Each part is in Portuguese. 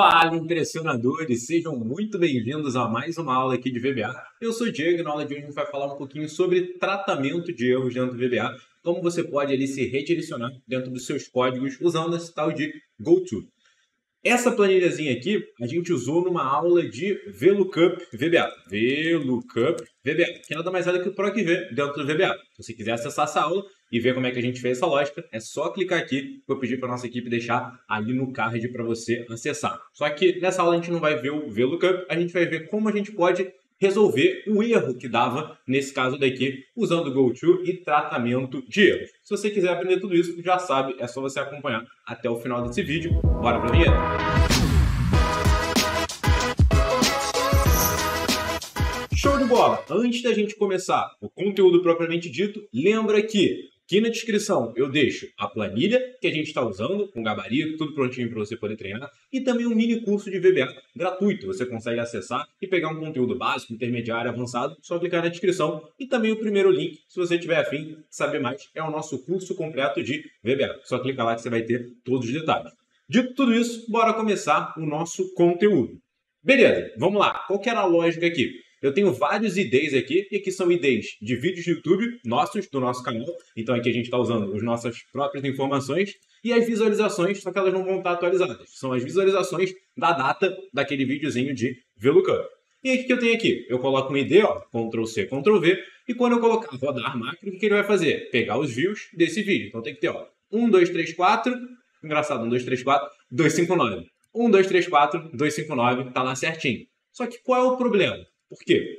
Fala, impressionadores! Sejam muito bem-vindos a mais uma aula aqui de VBA. Eu sou o Diego e na aula de hoje a gente vai falar um pouquinho sobre tratamento de erros dentro do VBA, como você pode ali se redirecionar dentro dos seus códigos usando esse tal de GoTo. Essa planilhazinha aqui a gente usou numa aula de VLOOKUP VBA. VLOOKUP VBA, que nada mais é do que o PROC-V dentro do VBA. Se você quiser acessar essa aula e ver como é que a gente fez essa lógica, é só clicar aqui. Vou pedir para a nossa equipe deixar ali no card para você acessar. Só que nessa aula a gente não vai ver o VLOOKUP, a gente vai ver como a gente pode resolver o erro que dava nesse caso daqui, usando o GoTo e tratamento de erros. Se você quiser aprender tudo isso, já sabe, é só você acompanhar até o final desse vídeo. Bora pra vinheta! Show de bola! Antes da gente começar o conteúdo propriamente dito, lembra que aqui na descrição eu deixo a planilha que a gente está usando, com gabarito, tudo prontinho para você poder treinar, e também um mini curso de VBA gratuito. Você consegue acessar e pegar um conteúdo básico, intermediário, avançado, só clicar na descrição. E também o primeiro link, se você tiver afim de saber mais, é o nosso curso completo de VBA. Só clicar lá que você vai ter todos os detalhes. Dito tudo isso, bora começar o nosso conteúdo. Beleza, vamos lá. Qual que era a lógica aqui? Eu tenho vários IDs aqui, e aqui são IDs de vídeos de YouTube, nossos, do nosso canal. Então aqui a gente está usando as nossas próprias informações. E as visualizações, só que elas não vão estar atualizadas. São as visualizações da data daquele videozinho de VLOOKUP. E aí o que eu tenho aqui? Eu coloco um ID, ó, Ctrl+C, Ctrl+V. E quando eu colocar rodar macro, o que ele vai fazer? Pegar os views desse vídeo. Então tem que ter, ó, 1, 2, 3, 4. Engraçado, 1, 2, 3, 4, 259. 1, 2, 3, 4, 259, tá lá certinho. Só que qual é o problema? Por quê?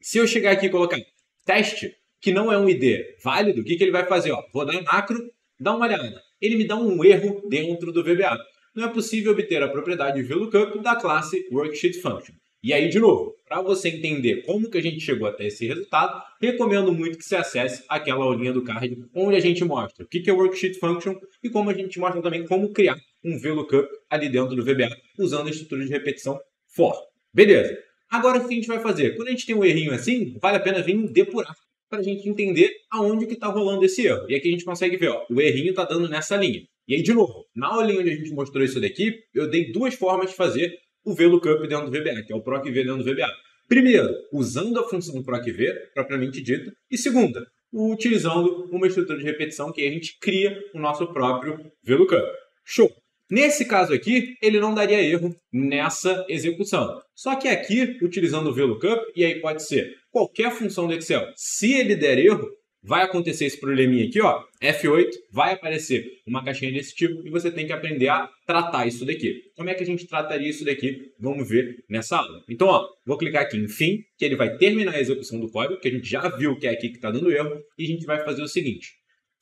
Se eu chegar aqui e colocar teste, que não é um ID válido, o que ele vai fazer? Ó, vou dar macro, dá uma olhada. Ele me dá um erro dentro do VBA. Não é possível obter a propriedade VLOOKUP da classe WorksheetFunction. E aí, de novo, para você entender como que a gente chegou até esse resultado, recomendo muito que você acesse aquela aulinha do card, onde a gente mostra o que é WorksheetFunction e como a gente mostra também como criar um VLOOKUP ali dentro do VBA, usando a estrutura de repetição for. Beleza? Agora, o que a gente vai fazer? Quando a gente tem um errinho assim, vale a pena vir depurar para a gente entender aonde que está rolando esse erro. E aqui a gente consegue ver, ó, o errinho está dando nessa linha. E aí, de novo, na aulinha onde a gente mostrou isso daqui, eu dei duas formas de fazer o VLOOKUP dentro do VBA, que é o PROC-V dentro do VBA. Primeiro, usando a função PROC-V, propriamente dita. E segunda, utilizando uma estrutura de repetição que a gente cria o nosso próprio VLOOKUP. Show! Nesse caso aqui, ele não daria erro nessa execução. Só que aqui, utilizando o VLOOKUP, e aí pode ser qualquer função do Excel, se ele der erro, vai acontecer esse probleminha aqui, ó, F8, vai aparecer uma caixinha desse tipo e você tem que aprender a tratar isso daqui. Como é que a gente trataria isso daqui? Vamos ver nessa aula. Então, ó, vou clicar aqui em fim, que ele vai terminar a execução do código, que a gente já viu que é aqui que está dando erro, e a gente vai fazer o seguinte.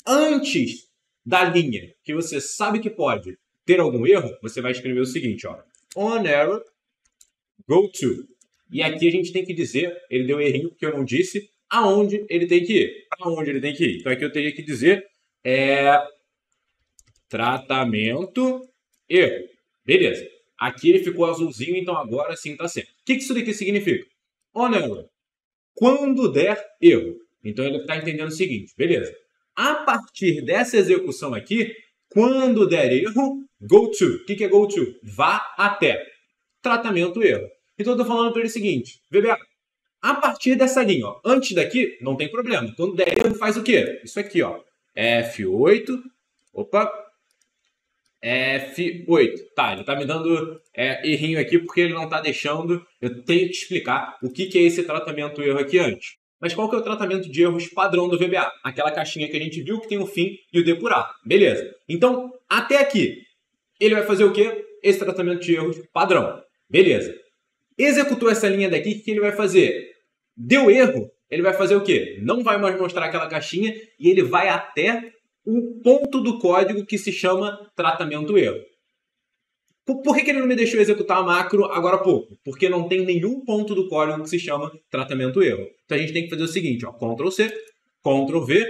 Antes da linha que você sabe que pode ter algum erro, você vai escrever o seguinte, ó, on error, GoTo. E aqui a gente tem que dizer, ele deu errinho porque eu não disse, aonde ele tem que ir. Aonde ele tem que ir. Então aqui eu teria que dizer, tratamento, erro. Beleza. Aqui ele ficou azulzinho, então agora sim tá certo. O que isso daqui significa? On error, quando der erro. Então ele está entendendo o seguinte, beleza. A partir dessa execução aqui, quando der erro, GoTo. O que é GoTo? Vá até. Tratamento erro. Então eu estou falando para ele o seguinte, VBA, a partir dessa linha, ó, antes daqui, não tem problema. Quando der erro, faz o quê? Isso aqui, ó, F8, opa, F8. Tá, ele está me dando errinho aqui porque ele não está deixando, eu tenho que explicar o que é esse tratamento erro aqui antes. Mas qual que é o tratamento de erros padrão do VBA? Aquela caixinha que a gente viu que tem o fim e o depurar. Beleza. Então, até aqui, ele vai fazer o quê? Esse tratamento de erros padrão. Beleza. Executou essa linha daqui, o que ele vai fazer? Deu erro, ele vai fazer o quê? Não vai mais mostrar aquela caixinha e ele vai até o ponto do código que se chama tratamento erro. Por que ele não me deixou executar a macro agora há pouco? Porque não tem nenhum ponto do código que se chama tratamento erro. Então a gente tem que fazer o seguinte, ó, Ctrl+C, Ctrl+V,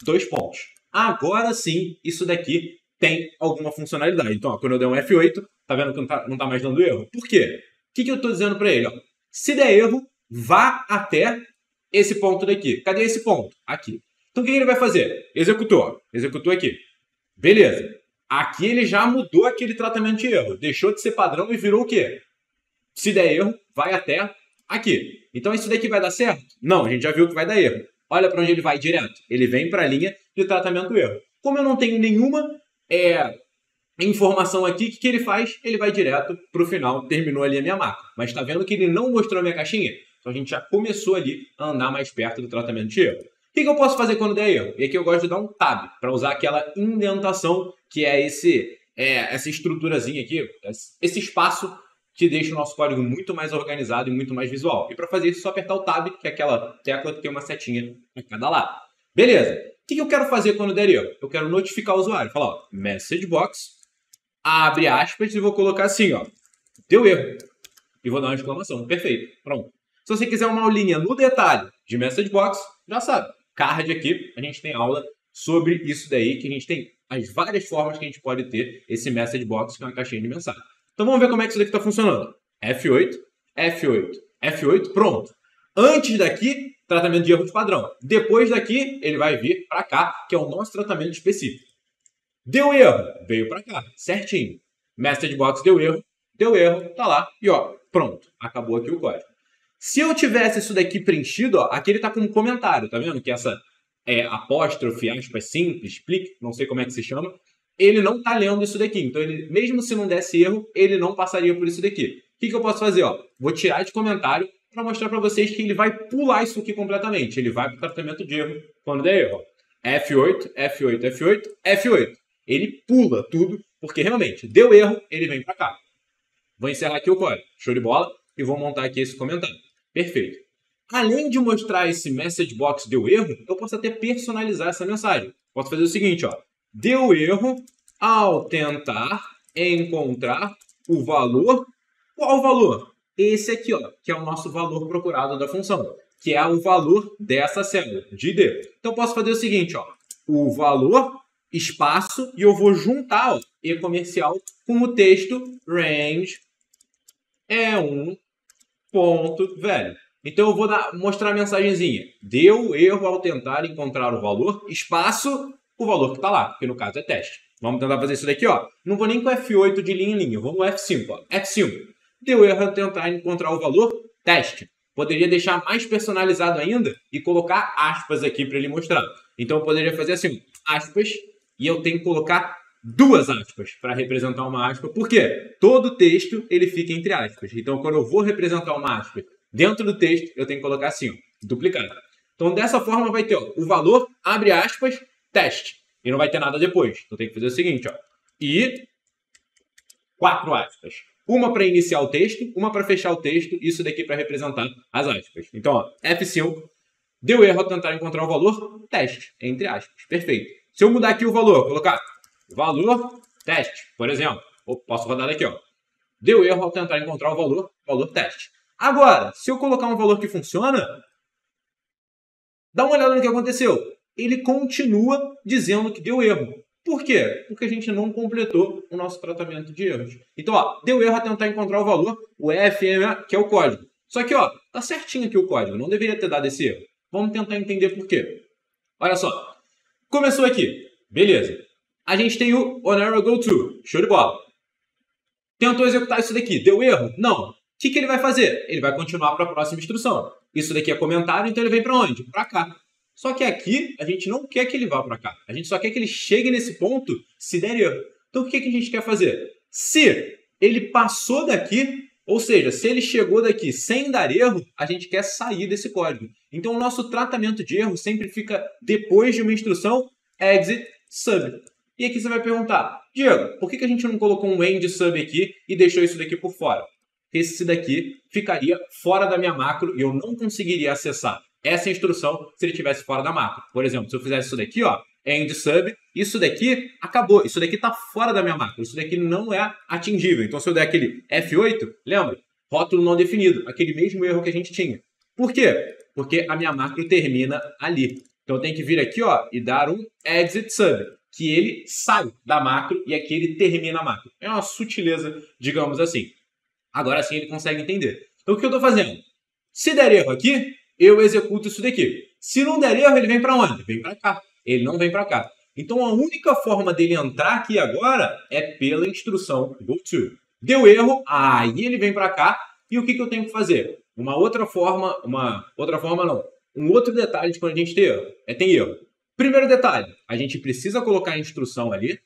2 pontos. Agora sim, isso daqui tem alguma funcionalidade. Então, ó, quando eu der um F8, tá vendo que não tá mais dando erro? Por quê? O que eu estou dizendo para ele? Ó, se der erro, vá até esse ponto daqui. Cadê esse ponto? Aqui. Então o que ele vai fazer? Executou. Executou aqui. Beleza. Aqui ele já mudou aquele tratamento de erro. Deixou de ser padrão e virou o quê? Se der erro, vai até aqui. Então isso daqui vai dar certo? Não, a gente já viu que vai dar erro. Olha para onde ele vai direto. Ele vem para a linha de tratamento erro. Como eu não tenho nenhuma informação aqui, o que ele faz? Ele vai direto para o final, terminou ali a minha macro. Mas está vendo que ele não mostrou a minha caixinha? Então a gente já começou ali a andar mais perto do tratamento de erro. O que eu posso fazer quando der erro? E aqui eu gosto de dar um tab, para usar aquela indentação, que é essa estruturazinha aqui, esse espaço que deixa o nosso código muito mais organizado e muito mais visual. E para fazer isso, é só apertar o tab, que é aquela tecla que tem uma setinha a cada lado. Beleza. O que eu quero fazer quando der erro? Eu quero notificar o usuário. Falar, ó, message box, abre aspas e vou colocar assim, ó, deu erro. E vou dar uma exclamação. Perfeito. Pronto. Se você quiser uma aulinha no detalhe de message box, já sabe. Card aqui, a gente tem aula sobre isso daí, que a gente tem as várias formas que a gente pode ter esse message box, que é uma caixinha de mensagem. Então vamos ver como é que isso daqui está funcionando. F8, F8, F8, pronto. Antes daqui, tratamento de erro de padrão. Depois daqui, ele vai vir para cá, que é o nosso tratamento específico. Deu erro, veio para cá, certinho. Message box deu erro, tá lá. E ó, pronto, acabou aqui o código. Se eu tivesse isso daqui preenchido, ó, aqui ele tá como comentário, tá vendo? Que essa apóstrofe, aspas, simples, explique, não sei como é que se chama. Ele não tá lendo isso daqui. Então, ele, mesmo se não desse erro, ele não passaria por isso daqui. O que eu posso fazer? Ó? Vou tirar de comentário para mostrar para vocês que ele vai pular isso aqui completamente. Ele vai para o tratamento de erro quando der erro. F8, F8, F8, F8. Ele pula tudo, porque realmente deu erro, ele vem para cá. Vou encerrar aqui o código. Show de bola. E vou montar aqui esse comentário. Perfeito. Além de mostrar esse message box deu erro, eu posso até personalizar essa mensagem. Posso fazer o seguinte, ó. Deu erro ao tentar encontrar o valor. Qual valor? Esse aqui, ó, que é o nosso valor procurado da função, que é o valor dessa célula, de ID. Então, eu posso fazer o seguinte, ó. O valor, espaço, e eu vou juntar, ó, e comercial com o texto range é um ponto velho. Então, eu vou mostrar a mensagenzinha. Deu erro ao tentar encontrar o valor, espaço, o valor que está lá, que no caso é teste. Vamos tentar fazer isso daqui, ó. Não vou nem com F8 de linha em linha, vou no F5, ó. F5. Deu erro ao tentar encontrar o valor, teste. Poderia deixar mais personalizado ainda e colocar aspas aqui para ele mostrar. Então, eu poderia fazer assim, aspas, e eu tenho que colocar duas aspas para representar uma aspa. Por quê? Todo texto ele fica entre aspas. Então, quando eu vou representar uma aspa dentro do texto, eu tenho que colocar assim, ó, duplicado. Então, dessa forma, vai ter ó, o valor, abre aspas, teste. E não vai ter nada depois. Então, tem que fazer o seguinte, ó. E 4 aspas. Uma para iniciar o texto, uma para fechar o texto, isso daqui para representar as aspas. Então, ó, F5, deu erro ao tentar encontrar o valor, teste, entre aspas. Perfeito. Se eu mudar aqui o valor, colocar valor, teste, por exemplo, posso rodar daqui, ó. Deu erro ao tentar encontrar o valor, valor, teste. Agora, se eu colocar um valor que funciona, dá uma olhada no que aconteceu. Ele continua dizendo que deu erro. Por quê? Porque a gente não completou o nosso tratamento de erros. Então, ó, deu erro a tentar encontrar o valor, o FM, que é o código. Só que, ó, tá certinho aqui o código, não deveria ter dado esse erro. Vamos tentar entender por quê. Olha só, começou aqui, beleza. A gente tem o onError goTo, show de bola. Tentou executar isso daqui, deu erro? Não. O que ele vai fazer? Ele vai continuar para a próxima instrução. Isso daqui é comentário, então ele vem para onde? Para cá. Só que aqui, a gente não quer que ele vá para cá. A gente só quer que ele chegue nesse ponto se der erro. Então, o que a gente quer fazer? Se ele passou daqui, ou seja, se ele chegou daqui sem dar erro, a gente quer sair desse código. Então, o nosso tratamento de erro sempre fica depois de uma instrução exit sub. E aqui você vai perguntar, Diego, por que a gente não colocou um end sub aqui e deixou isso daqui por fora? Esse daqui ficaria fora da minha macro e eu não conseguiria acessar essa instrução se ele estivesse fora da macro. Por exemplo, se eu fizesse isso daqui, ó, end sub, isso daqui acabou. Isso daqui está fora da minha macro. Isso daqui não é atingível. Então, se eu der aquele F8, lembra? Rótulo não definido. Aquele mesmo erro que a gente tinha. Por quê? Porque a minha macro termina ali. Então, eu tenho que vir aqui, ó, e dar um exit sub, que ele sai da macro e aqui ele termina a macro. É uma sutileza, digamos assim. Agora sim ele consegue entender. Então, o que eu estou fazendo? Se der erro aqui, eu executo isso daqui. Se não der erro, ele vem para onde? Vem para cá. Ele não vem para cá. Então a única forma dele entrar aqui agora é pela instrução goTo. Deu erro, aí ele vem para cá e o que eu tenho que fazer? Um outro detalhe de quando a gente tem erro. Primeiro detalhe, a gente precisa colocar a instrução ali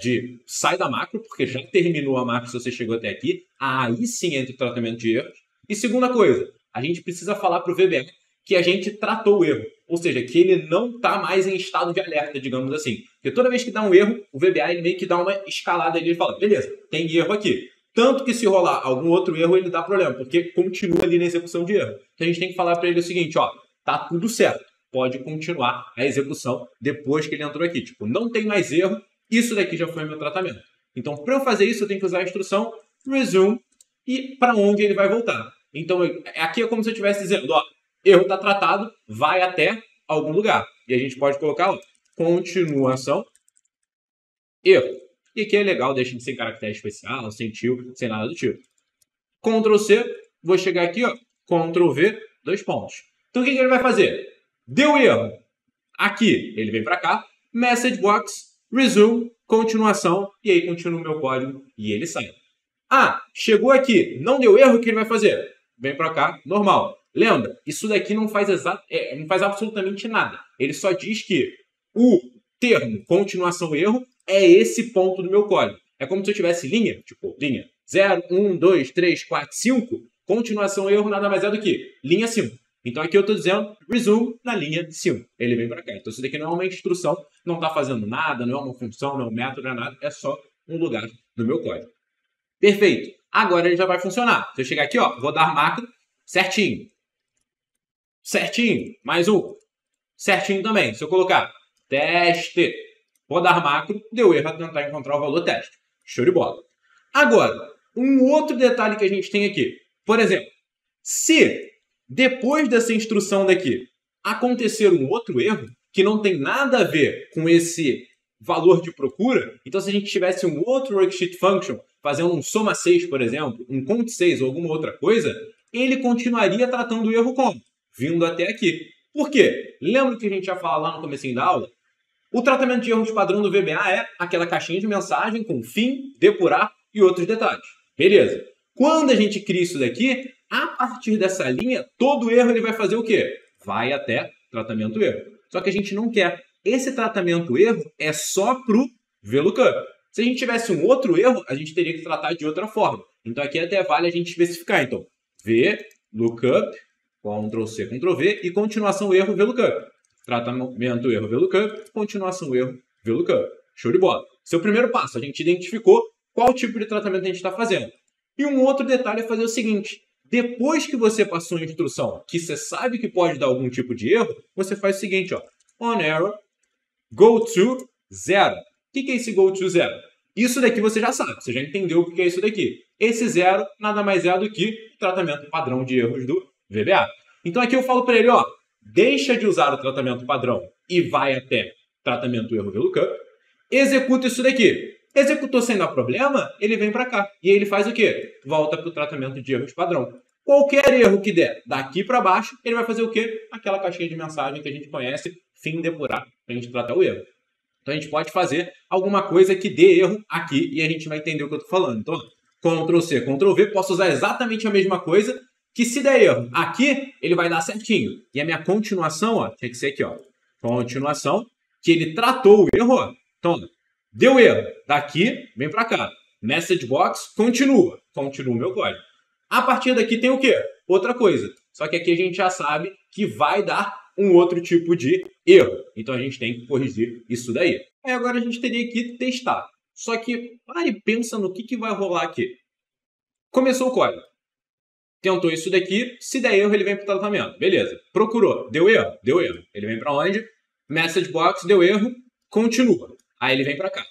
de sai da macro, porque já terminou a macro se você chegou até aqui, aí sim entra o tratamento de erros. E segunda coisa, a gente precisa falar para o VBA que a gente tratou o erro, ou seja, que ele não está mais em estado de alerta, digamos assim. Porque toda vez que dá um erro, o VBA ele meio que dá uma escalada ali e fala, beleza, tem erro aqui. Tanto que se rolar algum outro erro, ele dá problema, porque continua ali na execução de erro. Então a gente tem que falar para ele o seguinte, ó, tá tudo certo, pode continuar a execução depois que ele entrou aqui. Tipo, não tem mais erro, isso daqui já foi meu tratamento. Então, para eu fazer isso, eu tenho que usar a instrução resume e para onde ele vai voltar. Então, aqui é como se eu estivesse dizendo, ó, erro está tratado, vai até algum lugar. E a gente pode colocar, ó, continuação, erro. E aqui é legal, deixa de ser caractere especial, sem tio, sem nada do tipo. Ctrl C, vou chegar aqui, ó, Ctrl V, 2 pontos. Então, o que ele vai fazer? Deu erro. Aqui, ele vem para cá, message box, resume, continuação, e aí continua o meu código e ele sai. Ah, chegou aqui, não deu erro, o que ele vai fazer? Vem para cá, normal. Lembra, isso daqui não faz absolutamente nada. Ele só diz que o termo continuação erro é esse ponto do meu código. É como se eu tivesse linha, tipo linha 0, 1, 2, 3, 4, 5. Continuação erro nada mais é do que linha 5. Então aqui eu estou dizendo resume na linha 5. Ele vem para cá. Então isso daqui não é uma instrução, não está fazendo nada, não é uma função, não é um método, não é nada. É só um lugar do meu código. Perfeito. Agora ele já vai funcionar. Se eu chegar aqui, ó, vou dar macro certinho. Certinho. Mais um. Certinho também. Se eu colocar teste, vou dar macro, deu erro a tentar encontrar o valor teste. Show de bola. Agora, um outro detalhe que a gente tem aqui. Por exemplo, se depois dessa instrução daqui acontecer um outro erro que não tem nada a ver com esse valor de procura, então se a gente tivesse um outro worksheet function fazendo um soma 6, por exemplo, um count 6 ou alguma outra coisa, ele continuaria tratando o erro como? Vindo até aqui. Por quê? Lembra que a gente já falou lá no comecinho da aula? O tratamento de erros padrão do VBA é aquela caixinha de mensagem com fim, depurar e outros detalhes. Beleza. Quando a gente cria isso daqui, a partir dessa linha, todo erro ele vai fazer o quê? Vai até tratamento erro. Só que a gente não quer. Esse tratamento erro é só para o VLOOKUP. Se a gente tivesse um outro erro, a gente teria que tratar de outra forma. Então aqui até vale a gente especificar. Então, VLOOKUP, Ctrl C, Ctrl V e continuação erro VLOOKUP. Tratamento erro VLOOKUP, continuação erro VLOOKUP. Show de bola. Seu primeiro passo, a gente identificou qual tipo de tratamento a gente está fazendo. E um outro detalhe é fazer o seguinte. Depois que você passou a instrução que você sabe que pode dar algum tipo de erro, você faz o seguinte, ó. On error, go to 0. O que é esse go to 0? Isso daqui você já sabe, você já entendeu o que é isso daqui. Esse 0 nada mais é do que o tratamento padrão de erros do VBA. Então aqui eu falo para ele, ó, deixa de usar o tratamento padrão e vai até tratamento erro VLOOKUP, executa isso daqui. Executou sem dar problema, ele vem para cá. E aí ele faz o quê? Volta para o tratamento de erros padrão. Qualquer erro que der daqui para baixo, ele vai fazer o quê? Aquela caixinha de mensagem que a gente conhece, fim depurar, para a gente tratar o erro. Então a gente pode fazer alguma coisa que dê erro aqui e a gente vai entender o que eu estou falando. Então, Ctrl C, Ctrl V, posso usar exatamente a mesma coisa, que se der erro aqui, ele vai dar certinho. E a minha continuação, ó, tinha que ser aqui, ó. Continuação, que ele tratou o erro, ó. Então, deu erro. Daqui, vem para cá. Message box, continua. Continua o meu código. A partir daqui tem o quê? Outra coisa. Só que aqui a gente já sabe que vai dar um outro tipo de erro. Então a gente tem que corrigir isso daí. Aí agora a gente teria que testar. Só que, para e pensa no que vai rolar aqui. Começou o código. Tentou isso daqui. Se der erro, ele vem para o tratamento. Beleza. Procurou. Deu erro? Deu erro. Ele vem para onde? Message box, deu erro. Continua. Aí ele vem para cá.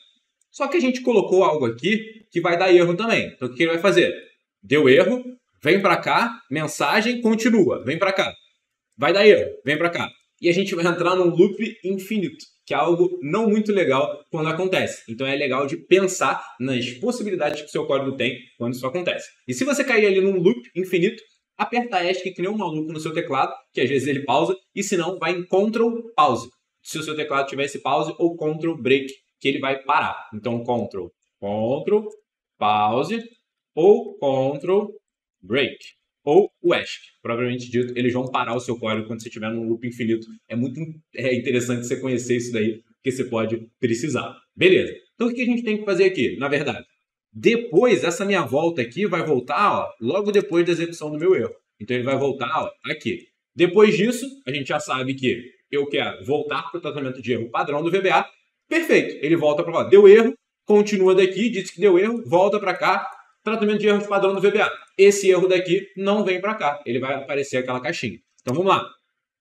Só que a gente colocou algo aqui que vai dar erro também. Então o que ele vai fazer? Deu erro, vem para cá, mensagem, continua, vem para cá. Vai dar erro, vem para cá. E a gente vai entrar num loop infinito, que é algo não muito legal quando acontece. Então é legal de pensar nas possibilidades que o seu código tem quando isso acontece. E se você cair ali num loop infinito, aperta ESC que nem um maluco no seu teclado, que às vezes ele pausa, e se não, vai em Ctrl Pause. se o seu teclado tivesse pause, ou Ctrl Break, que ele vai parar. Então, Ctrl, pause, ou Ctrl Break. Ou o ESC, propriamente dito, eles vão parar o seu código quando você estiver num loop infinito. É muito interessante você conhecer isso daí, porque você pode precisar. Beleza. Então, o que a gente tem que fazer aqui, na verdade? Depois, essa minha volta aqui vai voltar, ó, logo depois da execução do meu erro. Então, ele vai voltar, ó, aqui. Depois disso, a gente já sabe que eu quero voltar para o tratamento de erro padrão do VBA. Perfeito. Ele volta para lá. Deu erro, continua daqui, disse que deu erro, volta para cá. Tratamento de erro de padrão do VBA. Esse erro daqui não vem para cá. Ele vai aparecer aquela caixinha. Então, vamos lá.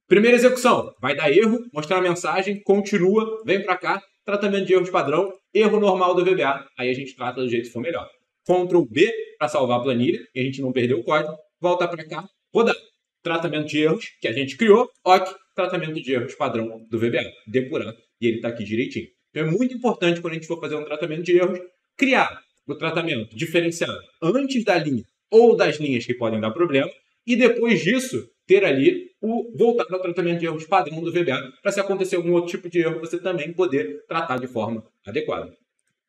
Primeira execução. Vai dar erro, mostrar a mensagem, continua, vem para cá. Tratamento de erro de padrão, erro normal do VBA. Aí a gente trata do jeito que for melhor. Ctrl B para salvar a planilha, e a gente não perdeu o código. Volta para cá, rodar. Tratamento de erros que a gente criou, ok. Tratamento de erros padrão do VBA. Depurar. E ele está aqui direitinho. Então é muito importante quando a gente for fazer um tratamento de erros, criar o tratamento diferenciado antes da linha ou das linhas que podem dar problema, e depois disso ter ali o voltar ao tratamento de erros padrão do VBA, para se acontecer algum outro tipo de erro, você também poder tratar de forma adequada.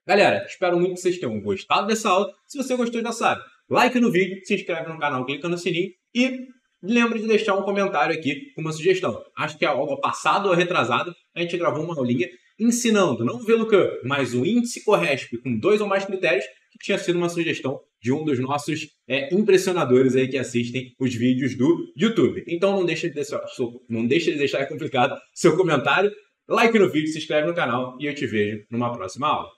Galera, espero muito que vocês tenham gostado dessa aula. Se você gostou, já sabe, like no vídeo, se inscreve no canal, clica no sininho e lembre de deixar um comentário aqui com uma sugestão. Acho que a aula passada ou retrasada a gente gravou uma aulinha ensinando, não o VLOOKUP, mas o índice CORRESP com 2 ou mais critérios, que tinha sido uma sugestão de um dos nossos impressionadores aí que assistem os vídeos do YouTube. Então não deixe de deixar complicado seu comentário, like no vídeo, se inscreve no canal e eu te vejo numa próxima aula.